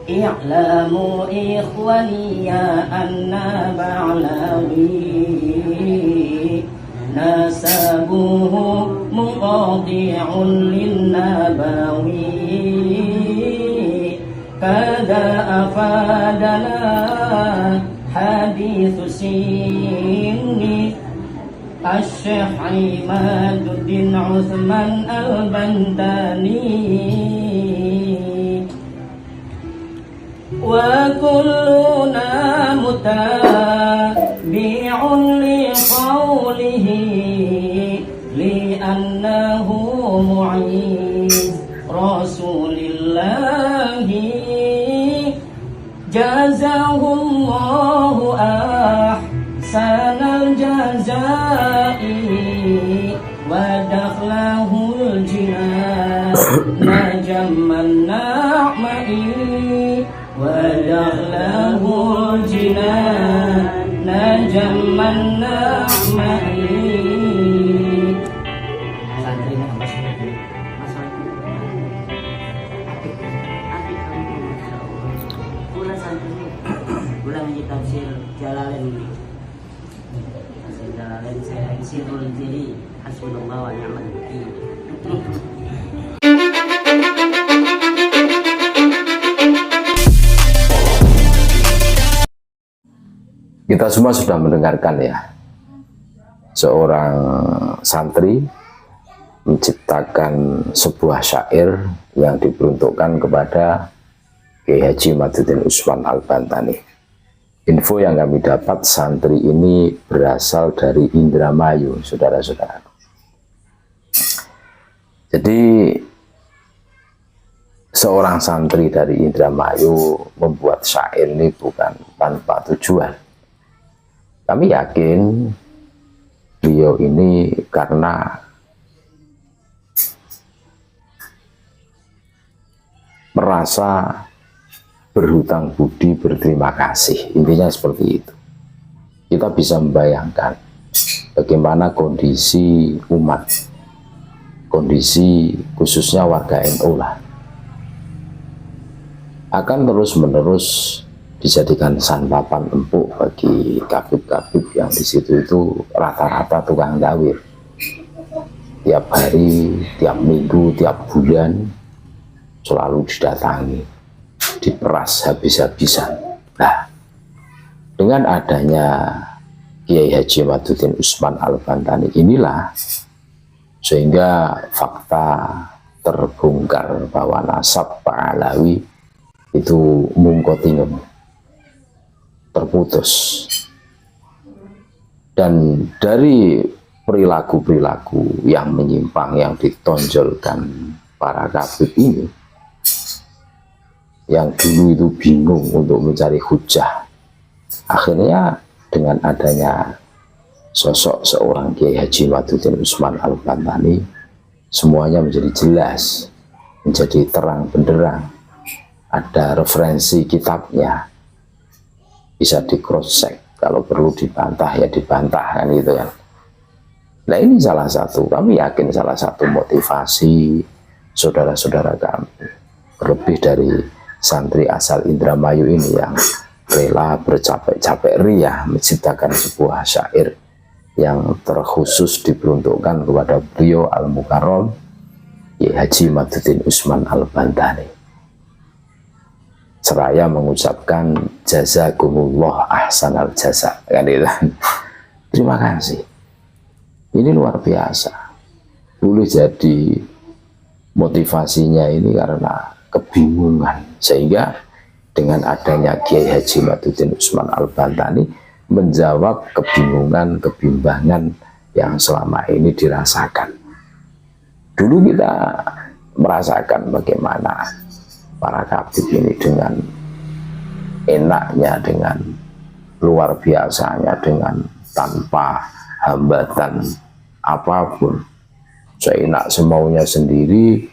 i'lamu ikhwaniya anna ba'lawi nasabuhu muqadi'un lin-nabawi kada afadana hadithu sinni Asy-Syaikh Imaduddin Utsman Al-Bantani wa kulluna mutabi'un li qawlihi li'annahu mu'iz rasulillahi jazahullahu ahsanal jazai wa dakhlahul jinan najamman na'mai wa dakhlahul jinan najamman na'mai. Ulang di tafsir Jalalain ini. Tafsir Jalalain saya Sirrul Jali hasbunallah wa ni'mal wakil. Kita semua sudah mendengarkan ya, seorang santri menciptakan sebuah syair yang diperuntukkan kepada Kiai Haji Imaduddin Utsman Al-Bantani. Info yang kami dapat, santri ini berasal dari Indramayu, saudara-saudara. Jadi seorang santri dari Indramayu membuat syair ini bukan tanpa tujuan. Kami yakin beliau ini karena merasa berhutang budi, berterima kasih. Intinya seperti itu. Kita bisa membayangkan bagaimana kondisi umat, kondisi khususnya warga NU lah, akan terus-menerus dijadikan santapan empuk bagi kabib-kabib yang di situ itu rata-rata tukang tawir. Tiap hari, tiap minggu, tiap bulan selalu didatangi, diperas habis-habisan. Nah, dengan adanya Kiai Haji Imaduddin Utsman Al-Bantani inilah sehingga fakta terbongkar bahwa nasab Pak Alawi itu mungkotingun, terputus. Dan dari perilaku-perilaku yang menyimpang yang ditonjolkan para kabib ini, yang dulu itu bingung untuk mencari hujah, akhirnya dengan adanya sosok seorang Kiai Haji Imaduddin Utsman Al-Bantani, semuanya menjadi jelas, menjadi terang benderang. Ada referensi kitabnya, bisa di cross check, kalau perlu dibantah ya dibantah, kan gitu kan. Nah, ini salah satu, kami yakin salah satu motivasi saudara-saudara kami, terlebih dari santri asal Indramayu ini yang rela bercapek-capek riah menciptakan sebuah syair yang terkhusus diperuntukkan kepada beliau Al-Mukarram Kiai Haji Imaduddin Utsman Al-Bantani, seraya mengucapkan jazakumullah ahsanal jaza, kan itu. Terima kasih. Ini luar biasa. Boleh jadi motivasinya ini karena kebingungan, sehingga dengan adanya Kiai Haji Imaduddin Utsman Al-Bantani menjawab kebingungan, kebimbangan yang selama ini dirasakan. Dulu kita merasakan bagaimana para kabib ini dengan enaknya, dengan luar biasanya, dengan tanpa hambatan apapun, seenak semaunya sendiri,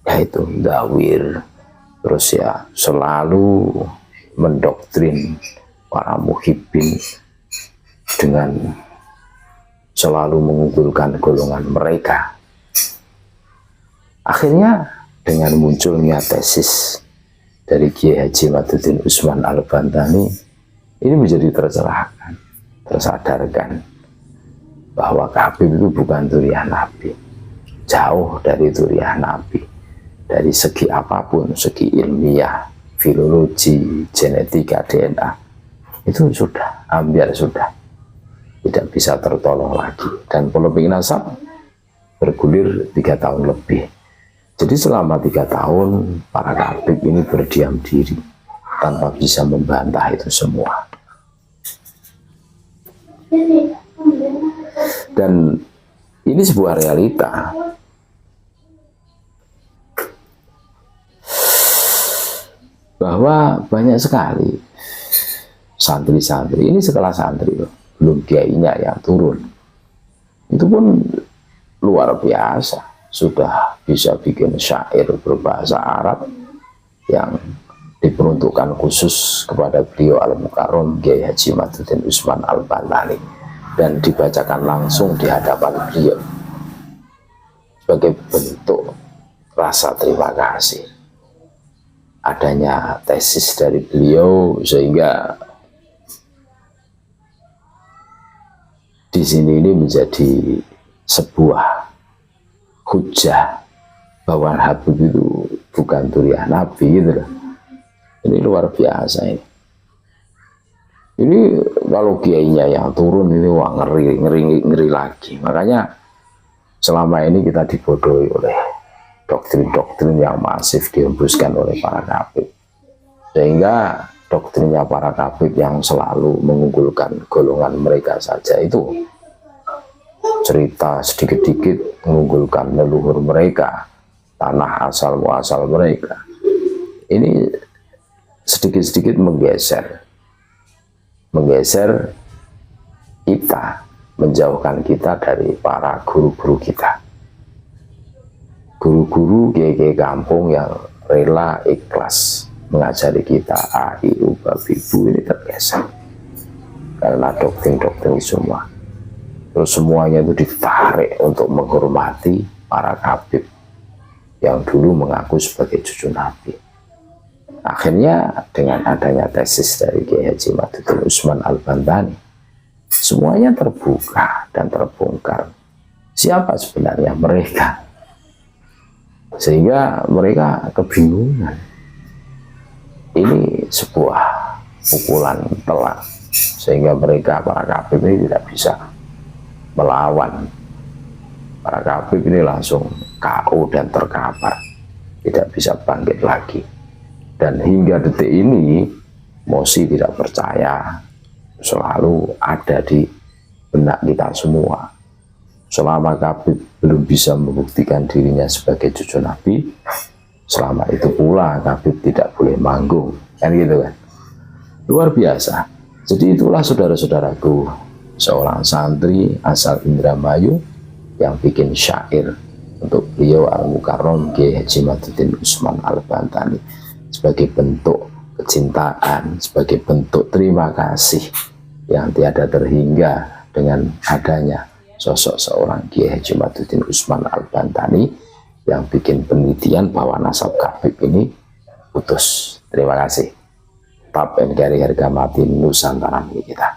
yaitu dawir, terus ya selalu mendoktrin para muhibbin dengan selalu mengunggulkan golongan mereka. Akhirnya dengan munculnya tesis dari Kiai Haji Maduddin Usman Al-Bantani ini menjadi tercerahkan, tersadarkan bahwa Habib itu bukan durian Nabi, jauh dari durian Nabi dari segi apapun, segi ilmiah, filologi, genetika, DNA itu sudah hampir sudah tidak bisa tertolong lagi. Dan polemik nasab bergulir 3 tahun lebih. Jadi selama 3 tahun para Habib ini berdiam diri tanpa bisa membantah itu semua. Dan ini sebuah realita. Bahwa banyak sekali santri-santri, ini sekelas santri loh, belum kiainya yang turun. Itu pun luar biasa. Sudah bisa bikin syair berbahasa Arab yang diperuntukkan khusus kepada beliau Al-Mukarram Kiai Haji Maduddin Usman Al-Bantani dan dibacakan langsung di hadapan beliau sebagai bentuk rasa terima kasih adanya tesis dari beliau, sehingga di sini ini menjadi sebuah hujah bahwa Habib itu bukan durian Nabi gitu loh. Ini luar biasa ini. Ini kalau kiainya yang turun ini wah ngeri lagi. Makanya selama ini kita dibodohi oleh doktrin-doktrin yang masif dihembuskan oleh para Habib. Sehingga doktrinnya para Habib yang selalu mengunggulkan golongan mereka saja itu cerita sedikit-sedikit mengunggulkan leluhur mereka, tanah asal muasal mereka. Ini sedikit-sedikit menggeser kita, menjauhkan kita dari para guru-guru kita, guru-guru kiai-kiai kampung yang rela ikhlas mengajari kita A, I, U, Babi, Bu, ini tergeser karena doktrin-doktrin semua. Terus semuanya itu ditarik untuk menghormati para Habib yang dulu mengaku sebagai cucu Nabi. Akhirnya dengan adanya tesis dari Kiai Haji Maduddin Usman Al-Bantani, semuanya terbuka dan terbongkar siapa sebenarnya mereka, sehingga mereka kebingungan. Ini sebuah pukulan telak, sehingga mereka para Habib ini tidak bisa melawan. Para Habib ini langsung KO dan terkapar, tidak bisa bangkit lagi. Dan hingga detik ini Mosi tidak percaya selalu ada di benak kita semua. Selama Habib belum bisa membuktikan dirinya sebagai cucu Nabi, selama itu pula Habib tidak boleh manggung, kan gitu kan. Luar biasa. Jadi itulah saudara-saudaraku, seorang santri asal Indramayu yang bikin syair untuk beliau Al-Mukarram Kiai Haji Maduddin Usman Al-Bantani sebagai bentuk kecintaan, sebagai bentuk terima kasih yang tiada terhingga dengan adanya sosok seorang Kiai Haji Maduddin Usman Al-Bantani yang bikin penelitian bahwa nasab Habib ini putus. Terima kasih. Tap NKRI harga mati Nusantara milik kita.